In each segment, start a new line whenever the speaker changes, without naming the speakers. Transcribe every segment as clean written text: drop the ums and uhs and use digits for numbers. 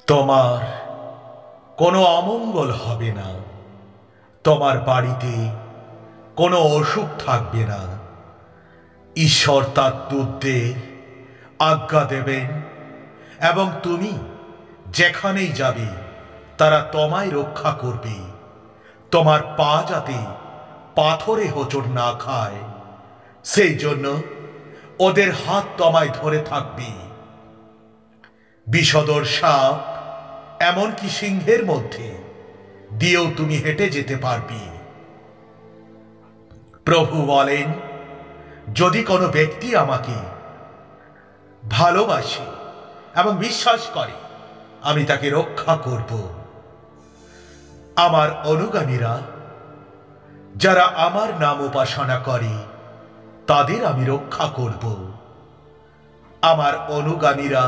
তোমার কোনো অমঙ্গল হবে না, তোমার বাড়িতে কোনো অসুখ থাকবে না। ঈশ্বর তার দূতদের আজ্ঞা দেবেন এবং তুমি যেখানেই যাবে তারা তোমায় রক্ষা করবে। তোমার পা যাতে পাথরে হোঁচট না খায় সেই জন্য ওদের হাত তোমায় ধরে থাকবে। বিষধর সাপ এমনকি সিংহের মধ্যে দিয়েও তুমি হেঁটে যেতে পারবে। প্রভু বলেন, যদি কোনো ব্যক্তি আমাকে ভালোবাসে এবং বিশ্বাস করে আমি তাকে রক্ষা করব। আমার অনুগামীরা যারা আমার নাম উপাসনা করে তাদের আমি রক্ষা করব। আমার অনুগামীরা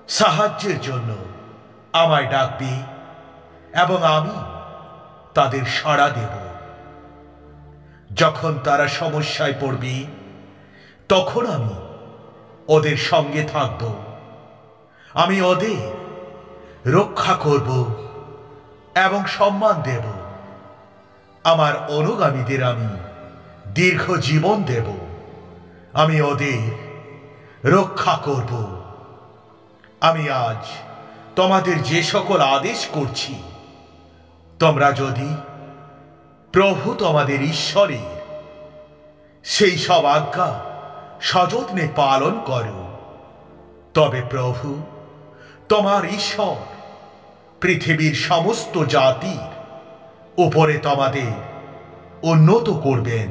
সাহায্যের জন্য আমায় ডাকবে এবং আমি তাদের সাড়া দেব। যখন তারা সমস্যায় পড়বে তখন আমি ওদের সঙ্গে থাকব। আমি ওদের রক্ষা করব এবং সম্মান দেব। আমার অনুগামীদের আমি দীর্ঘ জীবন দেব। আমি ওদের রক্ষা করব। আমি আজ তোমাদের যে সকল আদেশ করছি, তোমরা যদি প্রভু তোমাদের ঈশ্বরের সেই সব আজ্ঞা সযত্নে পালন করো, তবে প্রভু তোমার ঈশ্বর পৃথিবীর সমস্ত জাতির উপরে তোমাদের উন্নত করবেন।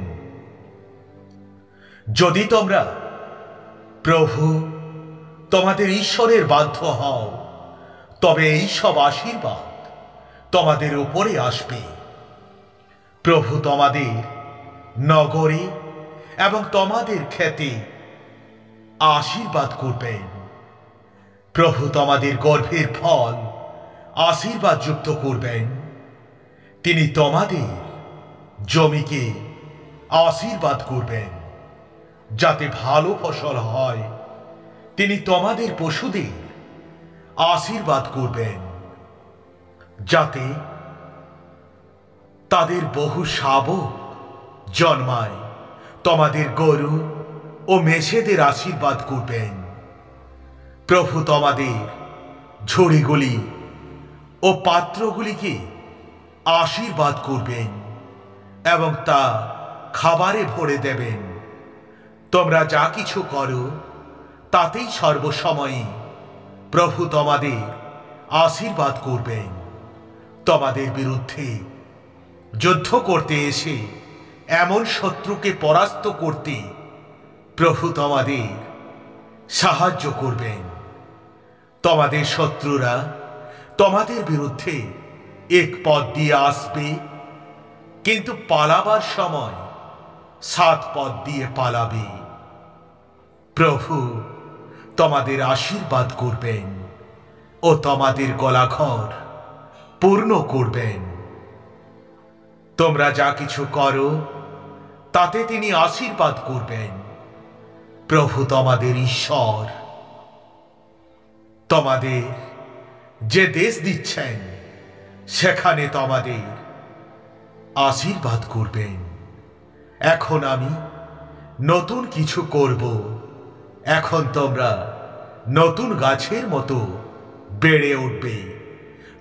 যদি তোমরা প্রভু তোমাদের ঈশ্বরের বাধ্য হও, তবে এই সব আশীর্বাদ তোমাদের উপরে আসবে। প্রভু তোমাদের নগরে এবং তোমাদের ক্ষেতে আশীর্বাদ করবেন। প্রভু তোমাদের গর্ভের ফল আশীর্বাদ যুক্ত করবেন। তিনি তোমাদের জমিকে আশীর্বাদ করবেন যাতে ভালো ফসল হয়। তিনি তোমাদের পশুদের আশীর্বাদ করবেন যাতে তাদের বহু শাবক জন্মায়। তোমাদের গরু ও মেষেদের আশীর্বাদ করবেন। প্রভু তোমাদের ঝুড়িগুলি ও পাত্রগুলিকে আশীর্বাদ করবেন এবং তা খাবারে ভরে দেবেন। তোমরা যা কিছু করো তাতেই সর্বসময়ে প্রভু তোমাদের আশীর্বাদ করবেন। তোমাদের বিরুদ্ধে যুদ্ধ করতে এসে এমন শত্রুকে পরাস্ত করতে প্রভু তোমাদের সাহায্য করবেন। তোমাদের শত্রুরা তোমাদের বিরুদ্ধে এক পথ দিয়ে আসবে, কিন্তু পালাবার সময় 7 পথ দিয়ে পালাবে। প্রভু তোমাদের আশীর্বাদ করবেন ও তোমাদের গলাঘর পূর্ণ করবেন। তোমরা যা কিছু করো তাতে তিনি আশীর্বাদ করবেন। প্রভু তোমাদের ঈশ্বর তোমাদের যে দেশ দিচ্ছেন সেখানে তোমাদের আশীর্বাদ করবেন। এখন আমি নতুন কিছু করব। এখন তোমরা নতুন গাছের মতো বেড়ে উঠবে।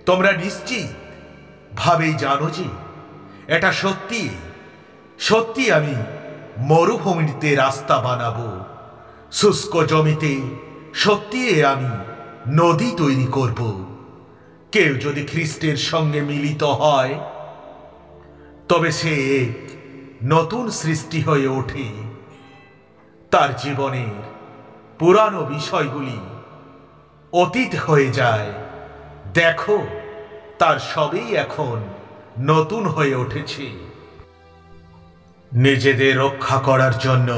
তোমরা নিশ্চিত ভাবেই জানো যে এটা সত্যি সত্যি আমি মরুভূমিতে রাস্তা বানাবো। শুষ্ক জমিতে সত্যি আমি নদী তৈরি করব। কেউ যদি খ্রিস্টের সঙ্গে মিলিত হয় তবে সে এক নতুন সৃষ্টি হয়ে ওঠে। তার জীবনের পুরানো বিষয়গুলি অতীত হয়ে যায়। দেখো, তার সবই এখন নতুন হয়ে উঠেছে। নিজেদের রক্ষা করার জন্য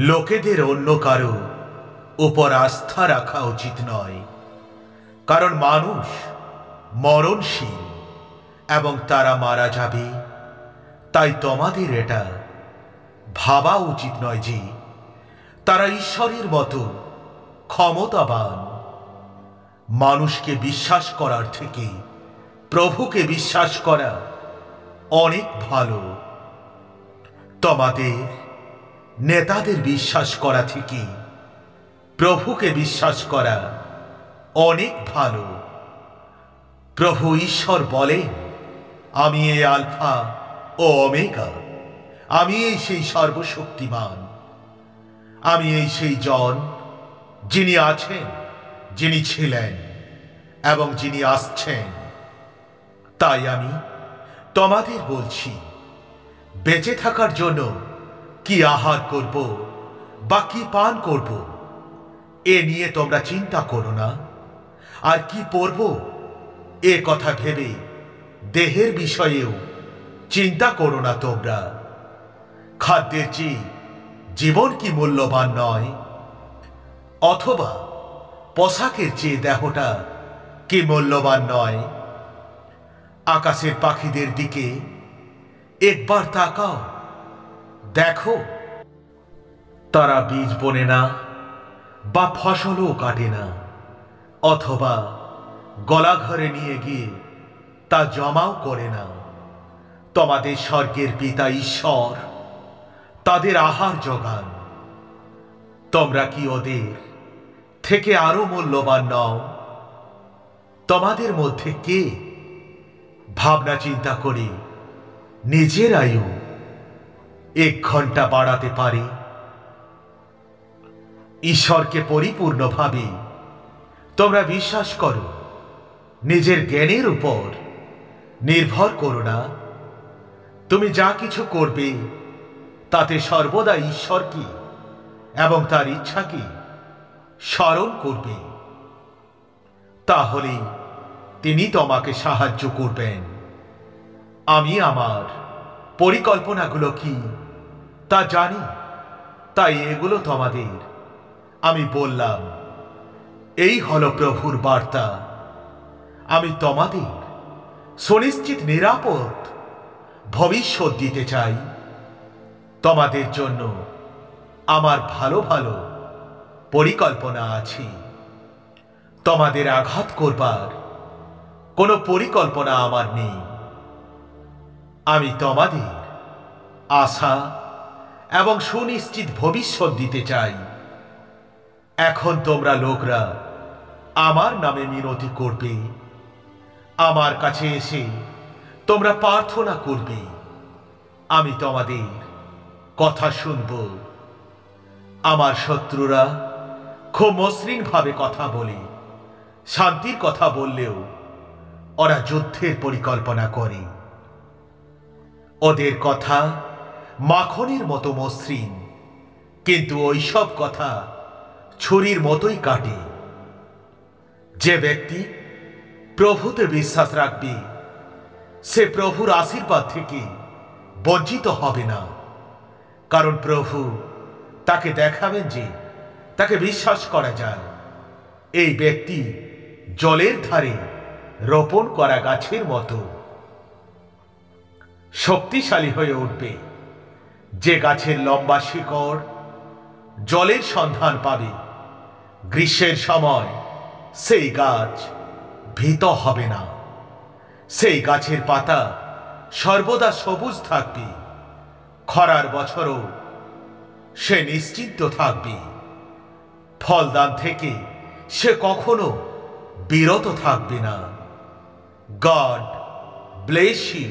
লোকেদের অন্য কারো উপর আস্থা রাখা উচিত নয়, কারণ মানুষ মরণশীল এবং তারা মারা যাবে। তাই তোমাদের এটা ভাবা উচিত নয় যে তারা ঈশ্বরের মতো ক্ষমতাবান। মানুষকে বিশ্বাস করার থেকে প্রভুকে বিশ্বাস করা অনেক ভালো। তোমাদের নেতাদের বিশ্বাস করা থেকে প্রভুকে বিশ্বাস করা অনেক ভালো। প্রভু ঈশ্বর বলেন, আমি এই আলফা ও ওমেগা, আমি এই সেই সর্বশক্তিমান, আমি এই সেই জন যিনি আছেন, যিনি ছিলেন এবং যিনি আসছেন। তাই আমি তোমাদের বলছি, বেঁচে থাকার জন্য কি আহার করব বা কি পান করব, এ নিয়ে তোমরা চিন্তা করো না। আর কি পরব, এ কথা ভেবে দেহের বিষয়েও চিন্তা করো না তোমরা। খাদ্যের চেয়ে জীবন কি মূল্যবান নয়? অথবা পোশাকের চেয়ে দেহটা কি মূল্যবান নয়? আকাশের পাখিদের দিকে একবার তাকাও, দেখো, তারা বীজ বোনে না বা ফসলও কাটে না, অথবা গলাঘরে নিয়ে গিয়ে তা জমাও করে না। তোমাদের স্বর্গের পিতা ঈশ্বর তাদের আহার যোগান। তোমরা কি ওদের থেকে আরো মূল্যবান নও? তোমাদের মধ্যে কে ভাবনা চিন্তা করে নিজের আয়ু 1 ঘন্টা বাড়াতে পারে? ঈশ্বরকে পরিপূর্ণভাবে তোমরা বিশ্বাস করো, নিজের জ্ঞানের উপর নির্ভর করো না। তুমি যা কিছু করবে তাতে সর্বদা ঈশ্বরকে এবং তার ইচ্ছাকে স্মরণ করবে, তাহলে তিনি তোমাকে সাহায্য করবেন। আমি আমার পরিকল্পনাগুলো কি তা জানি, তাই এগুলো তোমাদের আমি বললাম। এই হলো প্রভুর বার্তা। আমি তোমাদের সুনিশ্চিত নিরাপদ ভবিষ্যৎ দিতে চাই। তোমাদের জন্য আমার ভালো ভালো পরিকল্পনা আছে। তোমাদের আঘাত করবার কোনো পরিকল্পনা আমার নেই। আমি তোমাদের আশা এবং সুনিশ্চিত ভবিষ্যৎ দিতে চাই। এখন তোমরা লোকরা আমার নামে মিনতি করবে, আমার কাছে এসে তোমরা প্রার্থনা করবে, আমি তোমাদের কথা শুনব। আমার শত্রুরা খুব মসৃণভাবে কথা বলে, শান্তির কথা বললেও ওরা যুদ্ধের পরিকল্পনা করে। ওদের কথা মাখনের মতো মসৃণ, কিন্তু ওইসব কথা ছুরির মতোই কাটে। যে ব্যক্তি প্রভুতে বিশ্বাস রাখবে সে প্রভুর আশীর্বাদ থেকে বঞ্চিত হবে না, কারণ প্রভু তাকে দেখাবেন যে তাকে বিশ্বাস করা যায়। এই ব্যক্তি জলের ধারে রোপণ করা গাছের মতো শক্তিশালী হয়ে উঠবে। যে গাছের লম্বা শিকড় জলের সন্ধান পাবে, গ্রীষ্মের সময় সেই গাছ ভীত হবে না। সেই গাছের পাতা সর্বদা সবুজ থাকবে, খরার বছরও সে নিশ্চিন্ত থাকবে। ফলদান থেকে সে কখনো বিরত থাকবে না। God bless you.